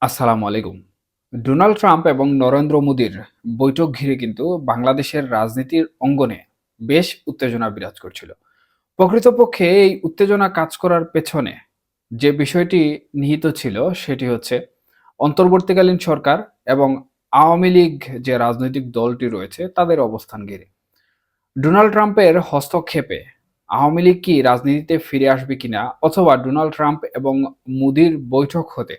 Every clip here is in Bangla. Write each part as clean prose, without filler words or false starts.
আসসালামু আলাইকুম। ডোনাল্ড ট্রাম্প এবং নরেন্দ্র মোদির বৈঠক ঘিরে কিন্তু বাংলাদেশের রাজনীতির অঙ্গনে বেশ উত্তেজনা বিরাজ করছিল। প্রকৃতপক্ষে এই উত্তেজনা কাজ করার পেছনে যে বিষয়টি নিহিত ছিল সেটি হচ্ছে অন্তর্বর্তীকালীন সরকার এবং আওয়ামী লীগ যে রাজনৈতিক দলটি রয়েছে তাদের অবস্থান ঘিরে। ডোনাল্ড ট্রাম্পের হস্তক্ষেপে আওয়ামী লীগ কি রাজনীতিতে ফিরে আসবে কিনা, অথবা ডোনাল্ড ট্রাম্প এবং মোদির বৈঠক হতে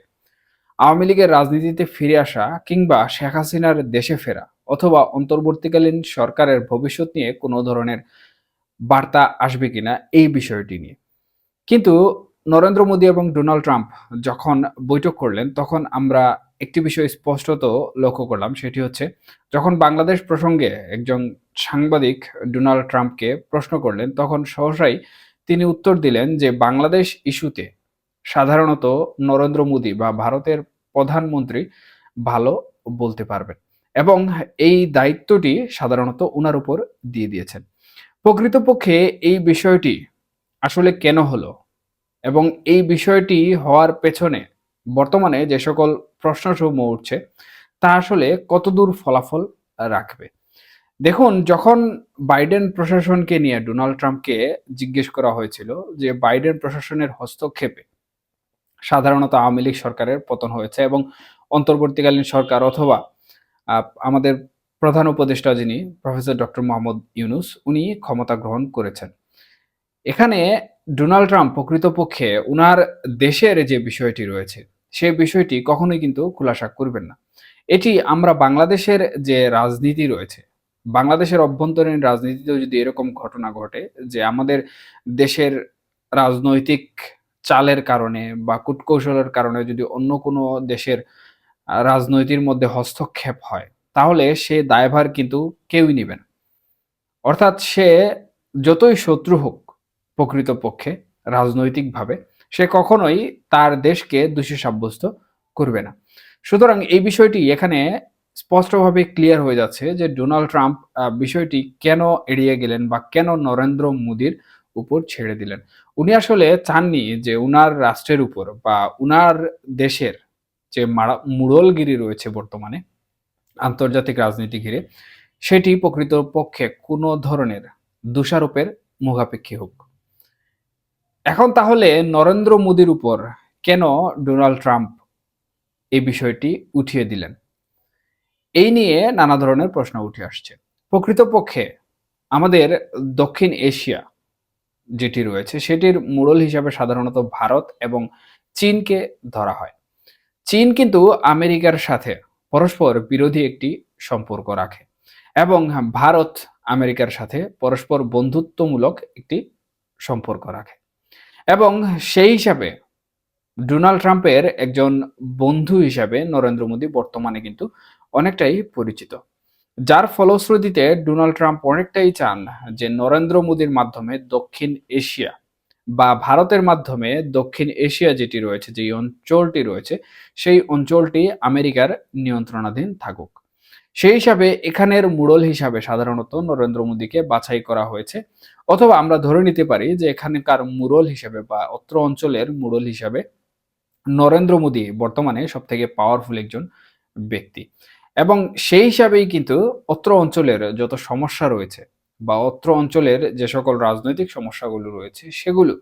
আওয়ামী লীগের রাজনীতিতে ফিরে আসা কিংবা শেখ হাসিনার দেশে ফেরা অথবা অন্তর্বর্তীকালীন সরকারের ভবিষ্যৎ নিয়ে কোনো ধরনের বার্তা আসবে কিনা এই বিষয়টি নিয়ে। কিন্তু নরেন্দ্র মোদী এবং ডোনাল্ড ট্রাম্প যখন বৈঠক করলেন তখন আমরা একটি বিষয় স্পষ্টত লক্ষ্য করলাম, সেটি হচ্ছে যখন বাংলাদেশ প্রসঙ্গে একজন সাংবাদিক ডোনাল্ড ট্রাম্পকে প্রশ্ন করলেন তখন সহসাই তিনি উত্তর দিলেন যে বাংলাদেশ ইস্যুতে সাধারণত নরেন্দ্র মোদী বা ভারতের প্রধানমন্ত্রী ভালো বলতে পারবেন এবং এই দায়িত্বটি সাধারণত উনার উপর দিয়ে দিয়েছেন। প্রকৃতপক্ষে এই বিষয়টি আসলে কেন হলো এবং এই বিষয়টি হওয়ার পেছনে বর্তমানে যে সকল প্রশ্নসমূহ উঠছে তা আসলে কতদূর ফলাফল রাখবে। দেখুন, যখন বাইডেন প্রশাসনকে নিয়ে ডোনাল্ড ট্রাম্পকে জিজ্ঞেস করা হয়েছিল যে বাইডেন প্রশাসনের হস্তক্ষেপে সাধারণত আওয়ামী লীগ সরকারের পতন হয়েছে এবং অন্তর্বর্তীকালীন সরকার অথবা আমাদের প্রধান উপদেষ্টা যিনি প্রফেসর ডক্টর মোহাম্মদ ইউনুস উনি ক্ষমতা গ্রহণ করেছেন। এখানে ডোনাল্ড ট্রাম্প প্রকৃতপক্ষে উনার দেশের যে বিষয়টি রয়েছে সেই বিষয়টি কখনোই কিন্তু খুলাসা করবেন না। এটি আমরা বাংলাদেশের যে রাজনীতি রয়েছে, বাংলাদেশের অভ্যন্তরীণ রাজনীতিতেও যদি এরকম ঘটনা ঘটে যে আমাদের দেশের রাজনৈতিক চালের কারণে বা কূটকৌশলের কারণে যদি অন্য কোনো দেশের রাজনীতির মধ্যে হস্তক্ষেপ হয়, তাহলে সে দায়ভার কিন্তু কেউই নিবে না। অর্থাৎ সে যতই শত্রু হোক প্রকৃতপক্ষে রাজনৈতিকভাবে, সে কখনোই তার দেশকে দোষী সাব্যস্ত করবে না। সুতরাং এই বিষয়টি এখানে স্পষ্টভাবে ক্লিয়ার হয়ে যাচ্ছে যে ডোনাল্ড ট্রাম্প বিষয়টি কেন এড়িয়ে গেলেন বা কেন নরেন্দ্র মোদির উপর ছেড়ে দিলেন। উনি আসলে চাননি যে উনার রাষ্ট্রের উপর বা উনার দেশের যে মুড়লগিরি রয়েছে বর্তমানে আন্তর্জাতিক রাজনীতি ঘিরে, সেটি প্রকৃতপক্ষে কোনো ধরনের দোষারোপের মুখাপেক্ষী হোক। এখন তাহলে নরেন্দ্র মোদির উপর কেন ডোনাল্ড ট্রাম্প এই বিষয়টি উঠিয়ে দিলেন? এই নিয়ে নানা ধরনের প্রশ্ন উঠে আসছে। প্রকৃতপক্ষে আমাদের দক্ষিণ এশিয়া যেটি রয়েছে সেটির মোড়ল হিসাবে সাধারণত ভারত এবং চীনকে ধরা হয়। চীন কিন্তু আমেরিকার সাথে পরস্পর বিরোধী একটি সম্পর্ক রাখে এবং ভারত আমেরিকার সাথে পরস্পর বন্ধুত্বমূলক একটি সম্পর্ক রাখে এবং সেই হিসাবে ডোনাল্ড ট্রাম্পের একজন বন্ধু হিসাবে নরেন্দ্র মোদী বর্তমানে কিন্তু অনেকটাই পরিচিত। যার ফলশ্রুতিতে ডোনাল্ড ট্রাম্প অনেকটাই চান যে নরেন্দ্র মোদীর মাধ্যমে দক্ষিণ এশিয়া বা ভারতের মাধ্যমে দক্ষিণ এশিয়া যেটি রয়েছে, যেই অঞ্চলটি রয়েছে, সেই অঞ্চলটি আমেরিকার নিয়ন্ত্রণাধীন থাকুক। সেই হিসাবে এখানের মুড়ল হিসাবে সাধারণত নরেন্দ্র মোদীকে বাছাই করা হয়েছে, অথবা আমরা ধরে নিতে পারি যে এখানকার মুড়ল হিসাবে বা অত্র অঞ্চলের মুড়ল হিসাবে নরেন্দ্র মোদী বর্তমানে সবথেকে পাওয়ারফুল একজন ব্যক্তি এবং সেই হিসাবেই কিন্তু অত্র অঞ্চলের যত সমস্যা রয়েছে বা অত্র অঞ্চলের যে সকল রাজনৈতিক সমস্যাগুলো রয়েছে সেগুলো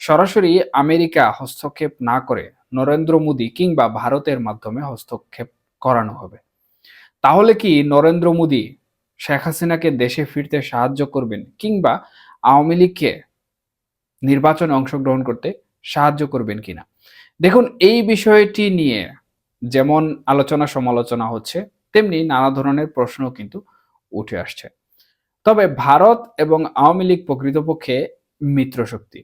সরাসরি আমেরিকা হস্তক্ষেপ না করে নরেন্দ্র মোদী কিংবা ভারতের মাধ্যমে হস্তক্ষেপ করানো হবে। তাহলে কি নরেন্দ্র মোদী শেখ হাসিনাকে দেশে ফিরতে সাহায্য করবেন কিংবা আওয়ামী লীগকে নির্বাচনে অংশগ্রহণ করতে সাহায্য করবেন কিনা? দেখুন, এই বিষয়টি নিয়ে যেমন আলোচনা সমালোচনা হচ্ছে, তেমনি নানা ধরনের প্রশ্ন কিন্তু উঠে আসছে। তবে ভারত এবং আওয়ামী লীগ প্রকৃতপক্ষে মিত্রশক্তি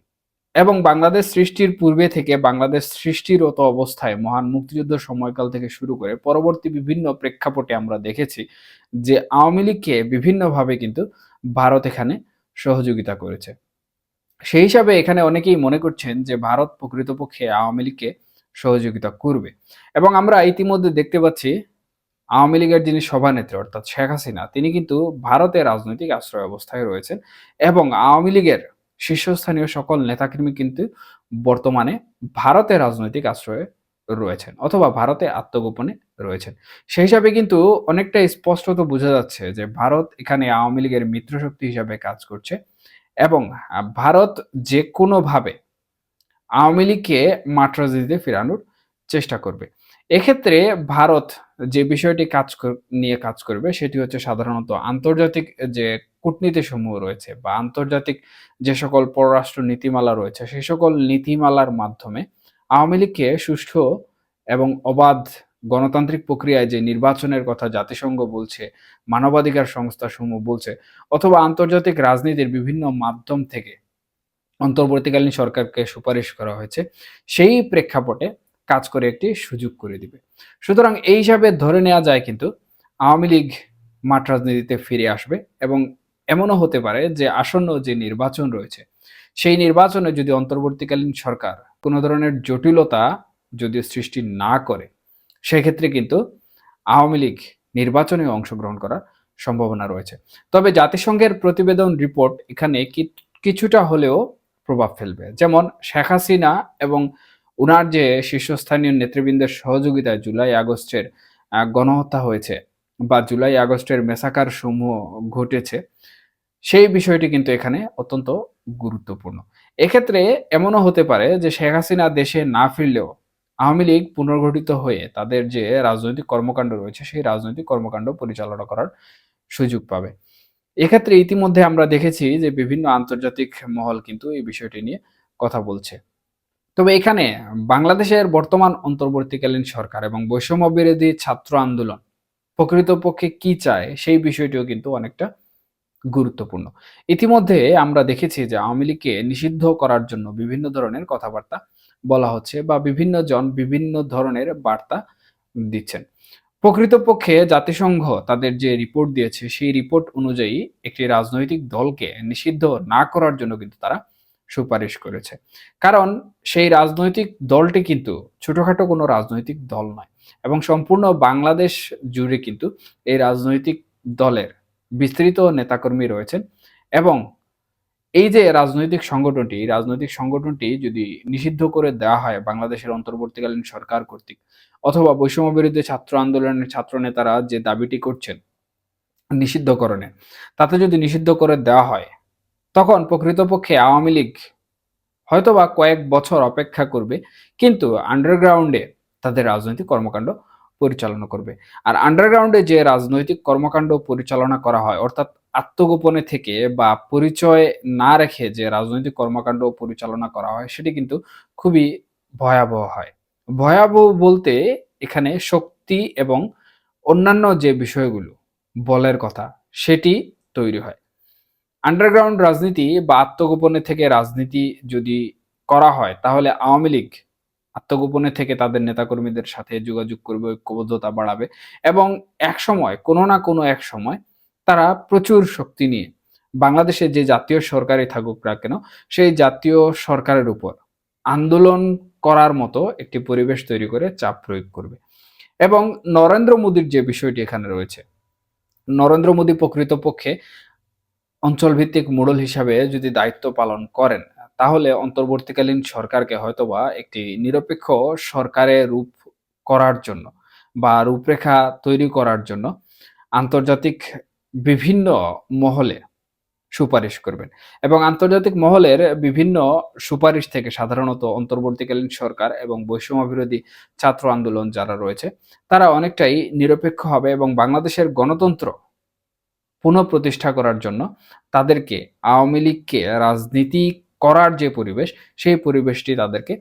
এবং বাংলাদেশ সৃষ্টির পূর্বে থেকে বাংলাদেশ সৃষ্টিরত অবস্থায় মহান মুক্তিযুদ্ধ সময়কাল থেকে শুরু করে পরবর্তী বিভিন্ন প্রেক্ষাপটে আমরা দেখেছি যে আওয়ামী লীগকে বিভিন্নভাবে কিন্তু ভারত এখানে সহযোগিতা করেছে। সেই হিসাবে এখানে অনেকেই মনে করছেন যে ভারত প্রকৃতপক্ষে আওয়ামী লীগকে সহযোগিতা করবে এবং আমরা ইতিমধ্যে দেখতে পাচ্ছি আওয়ামী লীগের যিনি সভানেত্রী অর্থাৎ শেখ হাসিনা তিনি কিন্তু ভারতের রাজনৈতিক আশ্রয় অবস্থায় রয়েছেন এবং আওয়ামী লীগের শীর্ষস্থানীয় সকল নেতাকর্মী কিন্তু বর্তমানে ভারতের রাজনৈতিক আশ্রয়ে রয়েছেন অথবা ভারতে আত্মগোপনে রয়েছেন। সেই হিসাবে কিন্তু অনেকটা স্পষ্টত বোঝা যাচ্ছে যে ভারত এখানে আওয়ামী লীগের মিত্রশক্তি হিসাবে কাজ করছে এবং ভারত যেকোনোভাবে আওয়ামী লীগকে মাঠ রাজনীতিতে ফেরানোর চেষ্টা করবে। এক্ষেত্রে ভারত যে বিষয়টি নিয়ে কাজ করবে সেটি হচ্ছে সাধারণত আন্তর্জাতিক যে কূটনীতিসমূহ রয়েছে বা আন্তর্জাতিক যে সকল পররাষ্ট্র নীতিমালা রয়েছে সেই সকল নীতিমালার মাধ্যমে আওয়ামী লীগকে সুষ্ঠু এবং অবাধ গণতান্ত্রিক প্রক্রিয়ায় যে নির্বাচনের কথা জাতিসংঘ বলছে, মানবাধিকার সংস্থাসমূহ বলছে অথবা আন্তর্জাতিক রাজনীতির বিভিন্ন মাধ্যম থেকে অন্তর্বর্তীকালীন সরকারকে সুপারিশ করা হয়েছে, সেই প্রেক্ষাপটে কাজ করে একটি সুযোগ করে দিবে। সুতরাং এই হিসাবে ধরে নেওয়া যায় কিন্তু আওয়ামী লীগ মাঠ রাজনীতিতে ফিরে আসবে এবং এমনও হতে পারে যে আসন্ন যে নির্বাচন রয়েছে, সেই নির্বাচনে যদি অন্তর্বর্তীকালীন সরকার কোনো ধরনের জটিলতা যদি সৃষ্টি না করে, সেক্ষেত্রে কিন্তু আওয়ামী লীগ নির্বাচনে অংশগ্রহণ করার সম্ভাবনা রয়েছে। তবে জাতিসংঘের প্রতিবেদন রিপোর্ট এখানে কিছুটা হলেও প্রভাব ফেলবে। যেমন শেখ হাসিনা এবং উনার যে শীর্ষস্থানীয় নেতৃবৃন্দের সহযোগিতায় জুলাই আগস্টের গণহত্যা হয়েছে বা জুলাই আগস্টের মেসাকার সমূহ ঘটেছে, সেই বিষয়টি কিন্তু এখানে অত্যন্ত গুরুত্বপূর্ণ। এক্ষেত্রে এমনও হতে পারে যে শেখ হাসিনা দেশে না ফিরলেও আওয়ামী লীগ পুনর্গঠিত হয়ে তাদের যে রাজনৈতিক কর্মকাণ্ড রয়েছে সেই রাজনৈতিক কর্মকাণ্ড পরিচালনা করার সুযোগ পাবে। এক্ষেত্রে ইতিমধ্যে আমরা দেখেছি যে বিভিন্ন আন্তর্জাতিক মহল কিন্তু এই বিষয়টি নিয়ে কথা বলছে। তবে এখানে বাংলাদেশের বর্তমান অন্তর্বর্তীকালীন সরকার এবং বৈষম্য বিরোধী ছাত্র আন্দোলন প্রকৃতপক্ষে কি চায় সেই বিষয়টিও কিন্তু অনেকটা গুরুত্বপূর্ণ। ইতিমধ্যে আমরা দেখেছি যে আওয়ামী লীগকে নিষিদ্ধ করার জন্য বিভিন্ন ধরনের কথাবার্তা বলা হচ্ছে বা বিভিন্ন জন বিভিন্ন ধরনের বার্তা দিচ্ছেন। প্রকৃতপক্ষে জাতিসংঘ তাদের যে রিপোর্ট দিয়েছে সেই রিপোর্ট অনুযায়ী একটি রাজনৈতিক দলকে নিষিদ্ধ না করার জন্য কিন্তু তারা সুপারিশ করেছে। কারণ সেই রাজনৈতিক দলটি কিন্তু ছোটখাটো কোনো রাজনৈতিক দল নয় এবং সম্পূর্ণ বাংলাদেশ জুড়ে কিন্তু এই রাজনৈতিক দলের বিস্তৃত নেতাকর্মী রয়েছেন এবং এই যে রাজনৈতিক সংগঠনটি যদি নিষিদ্ধ করে দেওয়া হয় বাংলাদেশের অন্তর্বর্তীকালীন সরকার কর্তৃক অথবা বৈষম্য বিরোধী ছাত্র আন্দোলনের ছাত্র নেতারা যে দাবিটি করছেন নিষিদ্ধকরণের, তাতে যদি নিষিদ্ধ করে দেওয়া হয়, তখন প্রকৃতপক্ষে আওয়ামী লীগ হয়তোবা কয়েক বছর অপেক্ষা করবে, কিন্তু আন্ডারগ্রাউন্ডে তাদের রাজনৈতিক কর্মকাণ্ড পরিচালনা করবে। আর আন্ডারগ্রাউন্ডে যে রাজনৈতিক কর্মকাণ্ড পরিচালনা করা হয় অর্থাৎ আত্মগোপনে থেকে বা পরিচয় না রেখে যে রাজনৈতিক কর্মকাণ্ড পরিচালনা করা হয় সেটি কিন্তু খুবই ভয়াবহ হয়। ভয়াবহ বলতে এখানে শক্তি এবং অন্যান্য যে বিষয়গুলো বলের কথা সেটি তৈরি হয়। আন্ডারগ্রাউন্ড রাজনীতি বা আত্মগোপনে থেকে রাজনীতি যদি করা হয় তাহলে আওয়ামী লীগ আত্মগোপনে থেকে তাদের নেতাকর্মীদের সাথে যোগাযোগ করবে, ঐক্যবদ্ধতা বাড়াবে এবং একসময় কোনো না কোনো এক সময় তারা প্রচুর শক্তি নিয়ে বাংলাদেশে যে জাতীয় সরকারই থাকুক না কেন সেই জাতীয় সরকারের উপর আন্দোলন করার মতো একটি পরিবেশ তৈরি করে চাপ প্রয়োগ করবে। এবং নরেন্দ্র মোদীর যে বিষয়টি এখানে রয়েছে, নরেন্দ্র মোদী প্রকৃতপক্ষে অঞ্চলভিত্তিক মোড়ল হিসাবে যদি দায়িত্ব পালন করেন, তাহলে অন্তর্বর্তীকালীন সরকারকে হয়তোবা একটি নিরপেক্ষ সরকারে রূপ করার জন্য বা রূপরেখা তৈরি করার জন্য আন্তর্জাতিক বিভিন্ন মহলে সুপারিশ করবেন। এবং আন্তর্জাতিক মহলের বিভিন্ন সুপারিশ থেকে সাধারণত অন্তর্বর্তীকালীন সরকার এবং বৈষম্য বিরোধী ছাত্র আন্দোলন যারা রয়েছে, তারা অনেকটাই নিরপেক্ষ হবে এবং বাংলাদেশের গণতন্ত্র পুনঃপ্রতিষ্ঠা করার জন্য তাদেরকে আওয়ামী লীগকে রাজনীতি করার যে পরিবেশ, সেই পরিবেশটি তাদেরকে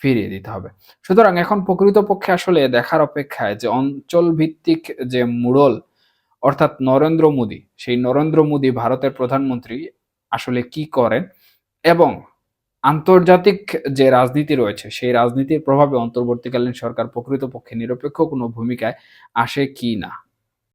ফিরিয়ে দিতে হবে। সুতরাং এখন প্রকৃতপক্ষে আসলে দেখার অপেক্ষায় যে অঞ্চলভিত্তিক যে মোড়ল অর্থাৎ নরেন্দ্র মোদী, সেই নরেন্দ্র মোদী ভারতের প্রধানমন্ত্রী আসলে কি করেন এবং আন্তর্জাতিক যে রাজনীতি রয়েছে সেই রাজনীতির প্রভাবে অন্তর্বর্তীকালীন সরকার প্রকৃতপক্ষে নিরপেক্ষ কোনো ভূমিকায় আসে কি না।